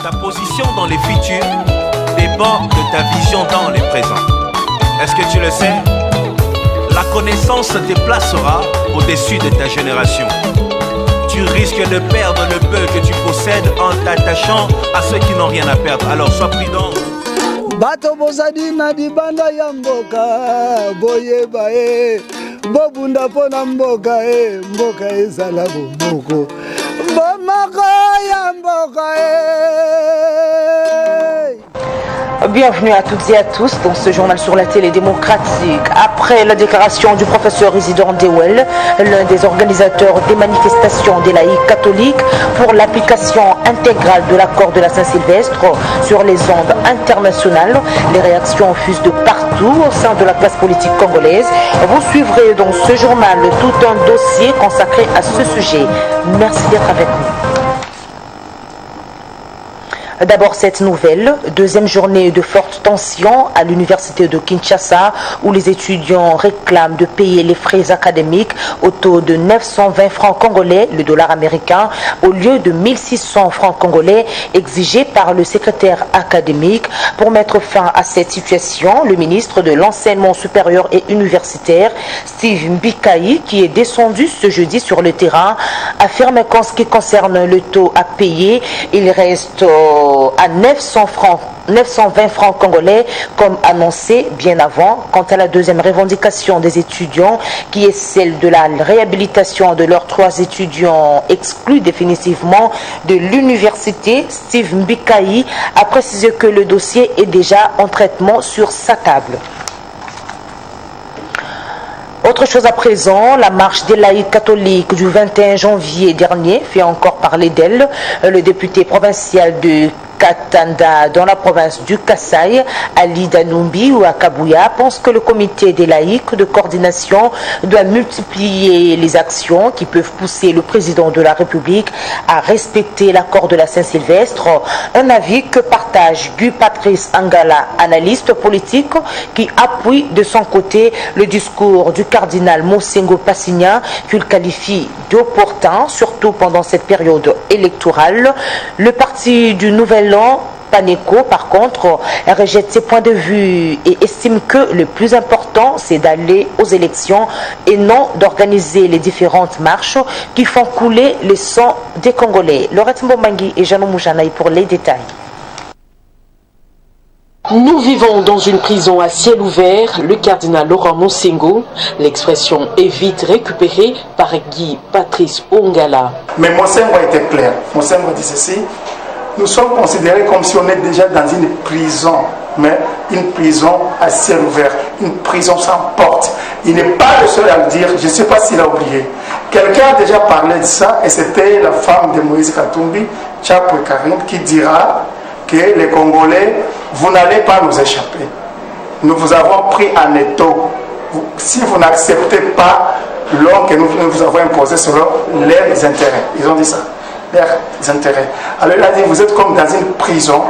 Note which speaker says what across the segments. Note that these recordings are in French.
Speaker 1: Ta position dans les futurs dépend de ta vision dans les présents. Est-ce que tu le sais? La connaissance te placera au-dessus de ta génération. Tu risques de perdre le peu que tu possèdes en t'attachant à ceux qui n'ont rien à perdre. Alors sois prudent.
Speaker 2: Bato bozadi na dibanda ya mboka boyeba bobunda pona mboka mboka ezala bomoko bomaka ya mboka
Speaker 3: Bienvenue à toutes et à tous dans ce journal sur la télé démocratique. Après la déclaration du professeur Isidore Ndewel, l'un des organisateurs des manifestations des laïcs catholiques pour l'application intégrale de l'accord de la Saint-Sylvestre sur les ondes internationales, les réactions fusent de partout au sein de la classe politique congolaise. Vous suivrez dans ce journal tout un dossier consacré à ce sujet. Merci d'être avec nous. D'abord cette nouvelle, deuxième journée de forte tension à l'université de Kinshasa où les étudiants réclament de payer les frais académiques au taux de 920 francs congolais, le dollar américain, au lieu de 1600 francs congolais exigés par le secrétaire académique. Pour mettre fin à cette situation, le ministre de l'enseignement supérieur et universitaire, Steve Mbikayi, qui est descendu ce jeudi sur le terrain, affirme qu'en ce qui concerne le taux à payer, il reste à 920 francs congolais comme annoncé bien avant. Quant à la deuxième revendication des étudiants qui est celle de la réhabilitation de leurs 3 étudiants exclus définitivement de l'université, Steve Mbikayi a précisé que le dossier est déjà en traitement sur sa table. Autre chose à présent, la marche des laïcs catholiques du 21 janvier dernier fait encore parler d'elle. Le député provincial de Katanda dans la province du Kasaï, Ali Danumbi ou Akabuya, pense que le comité des laïcs de coordination doit multiplier les actions qui peuvent pousser le président de la République à respecter l'accord de la Saint-Sylvestre. Un avis que partage Guy Patrice Angala, analyste politique, qui appuie de son côté le discours du cardinal Mosengo Passigna, qu'il qualifie d'opportun, surtout pendant cette période électorale. Le parti du Nouvel An, Paneco, par contre, rejette ses points de vue et estime que le plus important, c'est d'aller aux élections et non d'organiser les différentes marches qui font couler le sang des Congolais. Laurette Mbombangi et Jeannot Moujanaï pour les détails.
Speaker 4: Nous vivons dans une prison à ciel ouvert, le cardinal Laurent Mosengo. L'expression est vite récupérée par Guy Patrice Ongala.
Speaker 5: Mais Mosengo était clair. Mosengo dit ceci: nous sommes considérés comme si on est déjà dans une prison, mais une prison à ciel ouvert, une prison sans porte. Il n'est pas le seul à le dire, je ne sais pas s'il a oublié. Quelqu'un a déjà parlé de ça, et c'était la femme de Moïse Katumbi, Tchapou Karim, qui dira que les Congolais, vous n'allez pas nous échapper. Nous vous avons pris en étau. Si vous n'acceptez pas l'ordre que nous vous avons imposé selon leurs intérêts. Ils ont dit ça. Leurs intérêts. Alors il a dit, vous êtes comme dans une prison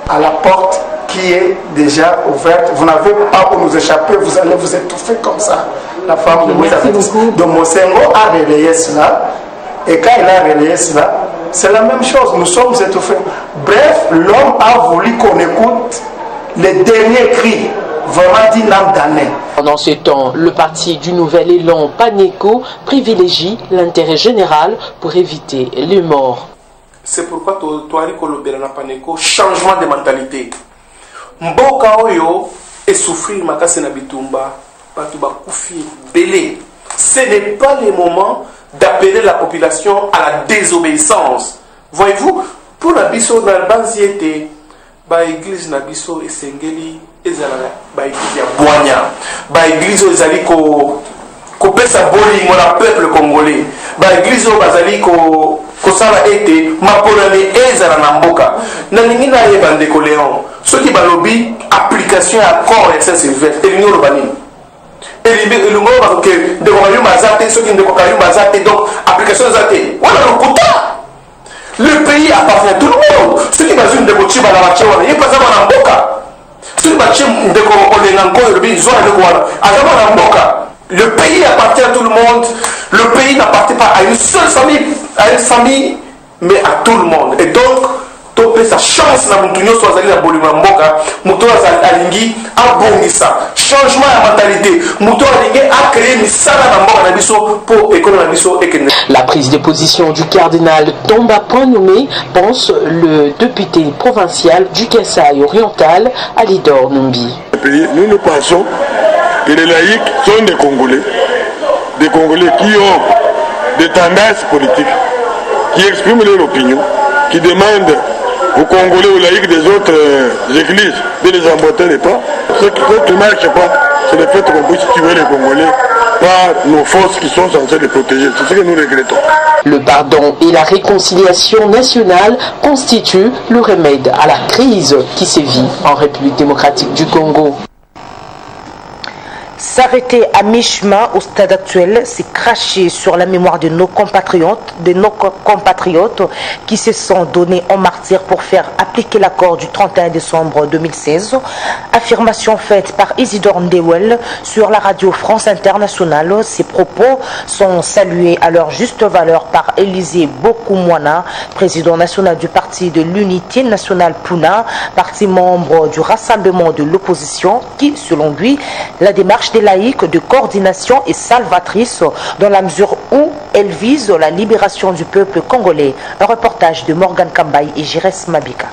Speaker 5: à la porte qui est déjà ouverte. Vous n'avez pas où nous échapper, vous allez vous étouffer comme ça. La femme de Moïse a dit ça. Donc Mosengo a relayé cela. Et quand il a relayé cela, c'est la même chose, nous sommes étouffés. Bref, l'homme a voulu qu'on écoute les derniers cris, vraiment d'une âme damnée.
Speaker 4: Pendant ce temps, le parti du Nouvel Élan Paneco privilégie l'intérêt général pour éviter les morts.
Speaker 6: C'est pourquoi Toari Kolobela na Paneco, changement de mentalité. Mboka oyo et souffrir makase na bitumba, batuba kufi belé. Ce n'est pas le moment d'appeler la population à la désobéissance. Voyez-vous, pour la biso dans l'Albanziété, ba église na biso esengeli ezala ba église ya boanya, ba église ezali ko pesa bolingo na peuple congolais, ba église bazali ko sala ete mapolani ezala na mboka. Na ningi na yeba ndeko Léon, ceux qui balobi application à corps et Saint-Sylvestre, et l'union urbaine. Et le mot va que de Royaume Azate, ceux qui ne Royaume Azate, donc application Azate. Voilà le quota. Le pays appartient à tout le monde. Ceux qui basent une découverte à la matière, il n'y a pas à Mboka. Ceux qui basent une découverte à Mboka. Le pays appartient à tout le monde. Le pays n'appartient pas à une seule famille, mais à tout le monde. Et donc, topesa chance na mutu nyonso azali na bolimo ya mboka mutu alingi abongisa changement ya mentalité mutu alingi acréer misala na mboka na biso po ekolo na biso ekende.
Speaker 4: La prise de position du cardinal Tomba Point-Nommé, pense le député provincial du Kasaï oriental, Alidor Numbi.
Speaker 7: Nous pensons que les laïcs sont des Congolais qui ont des tendances politiques, qui expriment leur opinion, qui demandent aux Congolais, aux laïcs des autres églises de les emboîter les pas. Ce qui ne marche pas, c'est le fait qu'on puisse tuer les Congolais par nos forces qui sont censées les protéger. C'est ce que nous regrettons.
Speaker 4: Le pardon et la réconciliation nationale constituent le remède à la crise qui sévit en République démocratique du Congo.
Speaker 3: S'arrêter à mi-chemin au stade actuel, c'est cracher sur la mémoire de nos compatriotes qui se sont donnés en martyr pour faire appliquer l'accord du 31 décembre 2016. Affirmation faite par Isidore Ndewel sur la radio France Internationale. Ces propos sont salués à leur juste valeur par Élisée Bokoumwana, président national du Parti de l'Unité nationale Puna, parti membre du Rassemblement de l'opposition qui, selon lui, la démarche des laïcs de coordination est salvatrice dans la mesure où elle vise la libération du peuple congolais. Un reportage de Morgan Kambaï et Jires Mabika.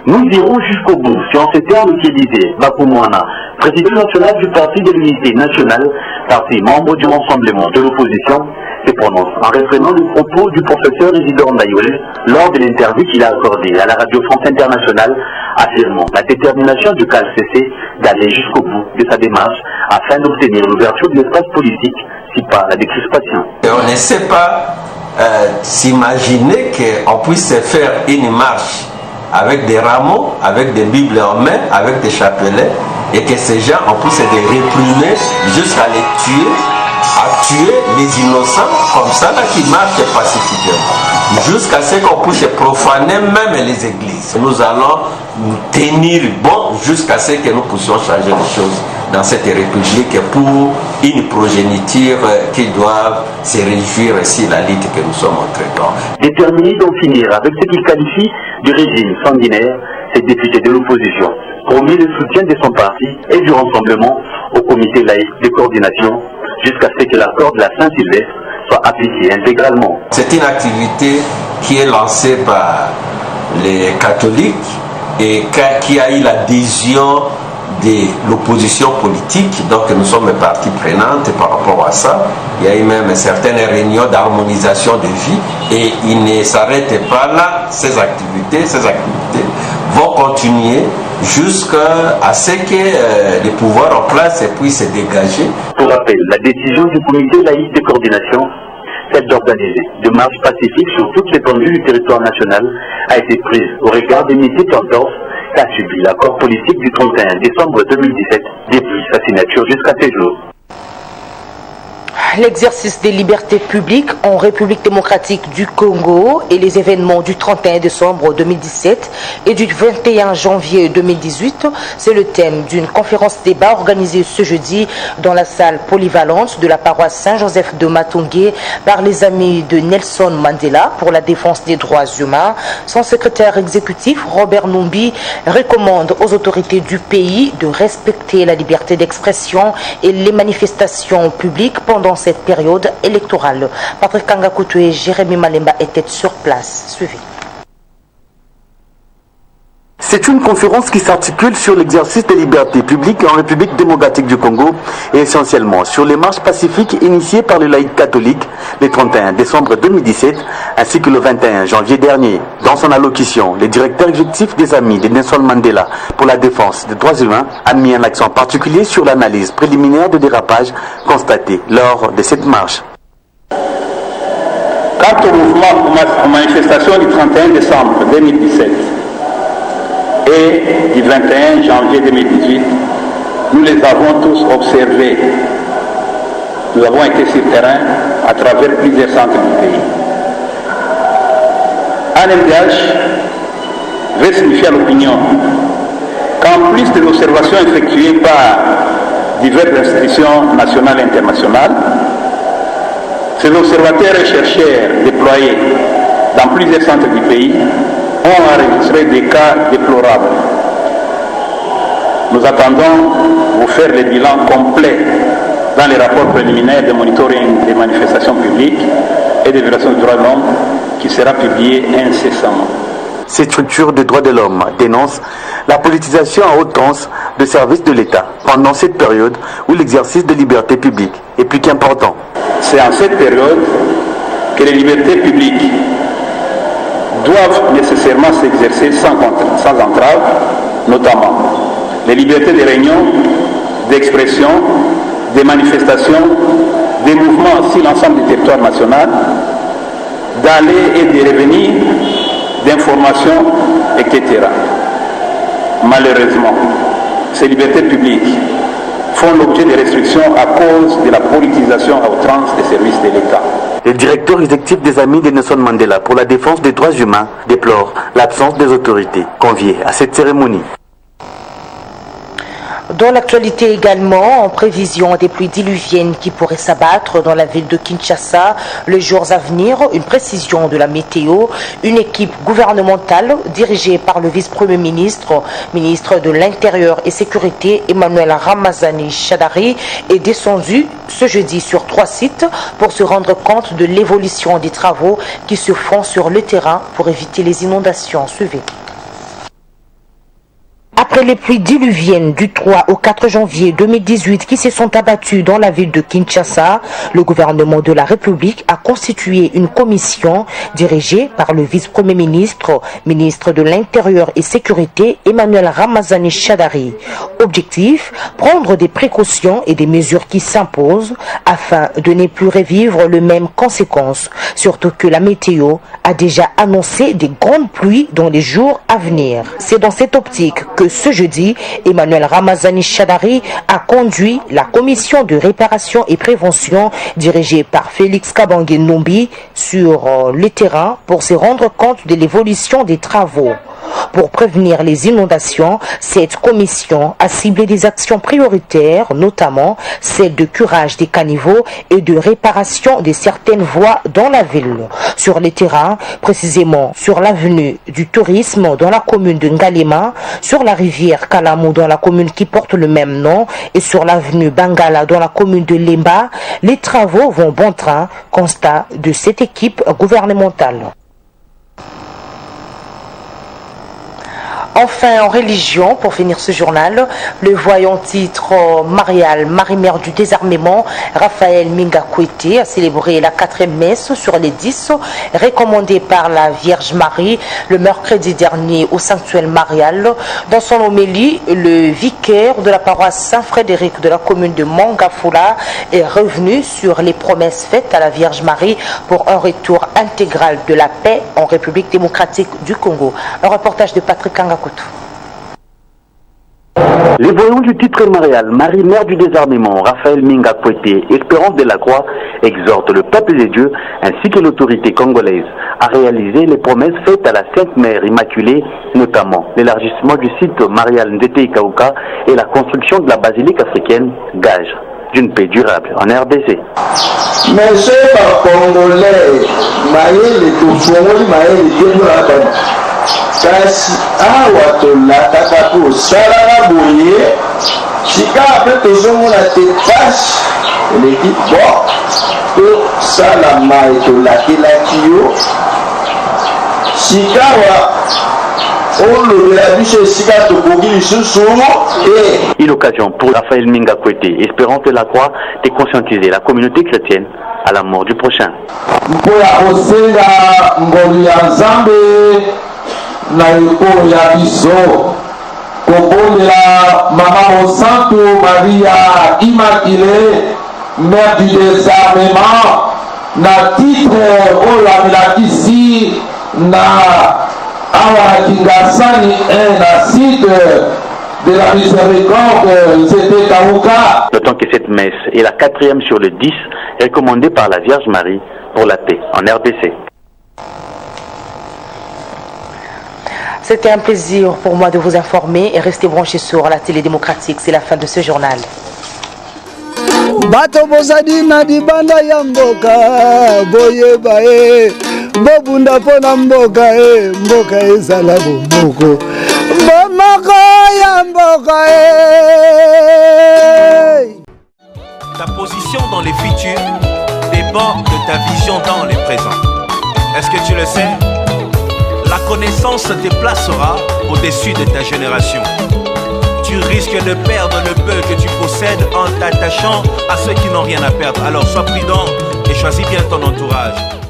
Speaker 8: Nous irons jusqu'au bout, si en ces termes qu'Élisée Bakoumwana, président national du Parti de l'Unité nationale, parti membre du Rassemblement de l'opposition, se prononce en reprenant le propos du professeur Isidore Ndewel lors de l'interview qu'il a accordée à la radio France Internationale, affirmant la détermination du KLCC d'aller jusqu'au bout de sa démarche afin d'obtenir l'ouverture de l'espace politique, si pas la décrispation.
Speaker 9: On ne sait pas s'imaginer qu'on puisse faire une marche avec des rameaux, avec des bibles en main, avec des chapelets, et que ces gens, on puisse les réprimer jusqu'à les tuer, à tuer les innocents comme ça, là, qui marchent pacifiquement, jusqu'à ce qu'on puisse profaner même les églises. Nous allons nous tenir bon jusqu'à ce que nous puissions changer les choses dans cette république pour une progéniture qui doit se réjouir si la lutte que nous sommes en train de.
Speaker 8: Déterminé d'en finir avec ce qu'il qualifie de régime sanguinaire, ces députés de l'opposition promet le soutien de son parti et du Rassemblement au comité laïque de coordination jusqu'à ce que l'accord de la Saint-Sylvestre soit appliqué intégralement.
Speaker 9: C'est une activité qui est lancée par les catholiques et qui a eu l'adhésion de l'opposition politique, donc nous sommes partie prenante par rapport à ça. Il y a eu même certaines réunions d'harmonisation de vie et il ne s'arrête pas là. Ces activités vont continuer jusqu'à ce que les pouvoirs en place puissent se dégager.
Speaker 8: Pour rappel, la décision du comité laïque de coordination, celle d'organiser de marches pacifiques sur toute l'étendue du territoire national, a été prise au regard des multiples entorses qu'a subi l'accord politique du 31 décembre 2017 depuis sa signature jusqu'à ces jours.
Speaker 3: L'exercice des libertés publiques en République démocratique du Congo et les événements du 31 décembre 2017 et du 21 janvier 2018, c'est le thème d'une conférence débat organisée ce jeudi dans la salle polyvalente de la paroisse Saint-Joseph de Matungé par les amis de Nelson Mandela pour la défense des droits humains. Son secrétaire exécutif, Robert Numbi, recommande aux autorités du pays de respecter la liberté d'expression et les manifestations publiques pendant cette période électorale. Patrick Kangakutu et Jérémy Malemba étaient sur place. Suivez.
Speaker 8: C'est une conférence qui s'articule sur l'exercice des libertés publiques en République démocratique du Congo et essentiellement sur les marches pacifiques initiées par le laïc catholique le 31 décembre 2017 ainsi que le 21 janvier dernier. Dans son allocution, le directeur exécutif des Amis de Nelson Mandela pour la défense des droits humains a mis un accent particulier sur l'analyse préliminaire de dérapage constaté lors de cette marche.
Speaker 10: Quant au mouvement aux manifestations du 31 décembre 2017, et du 21 janvier 2018, nous les avons tous observés. Nous avons été sur le terrain à travers plusieurs centres du pays. Un MDH veut signifier à l'opinion qu'en plus de l'observation effectuée par diverses institutions nationales et internationales, ces observateurs et chercheurs déployés dans plusieurs centres du pays ont enregistré des cas déplorables. Nous attendons vous faire le bilan complet dans les rapports préliminaires de monitoring des manifestations publiques et des violations des droits de l'homme qui sera publié incessamment.
Speaker 8: Ces structures de droits de l'homme dénoncent la politisation à outrance de services de l'État pendant cette période où l'exercice des libertés publiques est plus qu'important.
Speaker 10: C'est en cette période que les libertés publiques doivent nécessairement s'exercer sans entrave, notamment les libertés de réunion, d'expression, des manifestations, des mouvements sur l'ensemble du territoire national, d'aller et de revenir, d'information, etc. Malheureusement, ces libertés publiques font l'objet de restrictions à cause de la politisation à outrance des services de l'État.
Speaker 8: Le directeur exécutif des Amis de Nelson Mandela pour la défense des droits humains déplore l'absence des autorités conviées à cette cérémonie.
Speaker 3: Dans l'actualité également, en prévision des pluies diluviennes qui pourraient s'abattre dans la ville de Kinshasa les jours à venir, une précision de la météo, une équipe gouvernementale dirigée par le vice-premier ministre, ministre de l'Intérieur et Sécurité, Emmanuel Ramazani Shadari, est descendue ce jeudi sur 3 sites pour se rendre compte de l'évolution des travaux qui se font sur le terrain pour éviter les inondations. Suivez. Après les pluies diluviennes du 3 au 4 janvier 2018 qui se sont abattues dans la ville de Kinshasa, le gouvernement de la République a constitué une commission dirigée par le vice-premier ministre, ministre de l'Intérieur et Sécurité, Emmanuel Ramazani Shadari. Objectif, prendre des précautions et des mesures qui s'imposent afin de ne plus revivre les mêmes conséquences, surtout que la météo a déjà annoncé des grandes pluies dans les jours à venir. C'est dans cette optique que ce jeudi, Emmanuel Ramazani Shadari a conduit la commission de réparation et prévention dirigée par Félix Kabange Numbi sur le terrain pour se rendre compte de l'évolution des travaux. Pour prévenir les inondations, cette commission a ciblé des actions prioritaires, notamment celles de curage des caniveaux et de réparation de certaines voies dans la ville. Sur les terrains, précisément sur l'avenue du tourisme dans la commune de Ngalema, sur la rivière Kalamou dans la commune qui porte le même nom et sur l'avenue Bangala dans la commune de Lemba, les travaux vont bon train, constat de cette équipe gouvernementale. Enfin, en religion, pour finir ce journal, le voyant titre marial, Marie-Mère du désarmement, Raphaël Minga Kwete a célébré la 4e messe sur les 10 recommandée par la Vierge Marie le mercredi dernier au sanctuaire marial. Dans son homélie, le vicaire de la paroisse Saint-Frédéric de la commune de Mangafula est revenu sur les promesses faites à la Vierge Marie pour un retour intégral de la paix en République démocratique du Congo. Un reportage de Patrick Angakou.
Speaker 8: Les voyants du titre marial, Marie-Mère du désarmement, Raphaël Minga Kwete, Espérance de la Croix, exhortent le peuple des dieux ainsi que l'autorité congolaise à réaliser les promesses faites à la Sainte Mère Immaculée, notamment l'élargissement du site marial Ndete Ikaouka et la construction de la basilique africaine, gage d'une paix durable en RDC.
Speaker 11: Mais c'est pas congolais, Maël kasi awa tolakaka po osalaka boye sika ape tozomona te tâche eleki bo tosalama etolakelaki yo sika awa olobela biso esika tokoki lisusu
Speaker 8: Une occasion pour Raphaël Minga Kwete, Espérance de la Croix, de conscientiser la communauté chrétienne à la mort du prochain.
Speaker 11: mpo ya kosenga ngolu ya nzambe na ekolo ya biso kobondela mama mosantu Maria Immaculée, mère du désarmement, na titre oyo amelakisi na awa na Kingasani na site de la miséricorde Ndete Ikaouka.
Speaker 8: Notons que cette messe est la 4e sur le 10 recommandée par la Vierge Marie pour la paix en RDC.
Speaker 3: C'était un plaisir pour moi de vous informer et restez branchés sur la télé démocratique. C'est la fin de ce journal.
Speaker 2: Bato bozadi na dibanda ya mboka boyeba bobunda pona mboka mboka ezala bomoko bomoko ya mboka
Speaker 1: Ta position dans les futurs dépend de ta vision dans les présents. Est-ce que tu le sais? La connaissance te placera au-dessus de ta génération. Tu risques de perdre le peu que tu possèdes en t'attachant à ceux qui n'ont rien à perdre. Alors sois prudent et choisis bien ton entourage.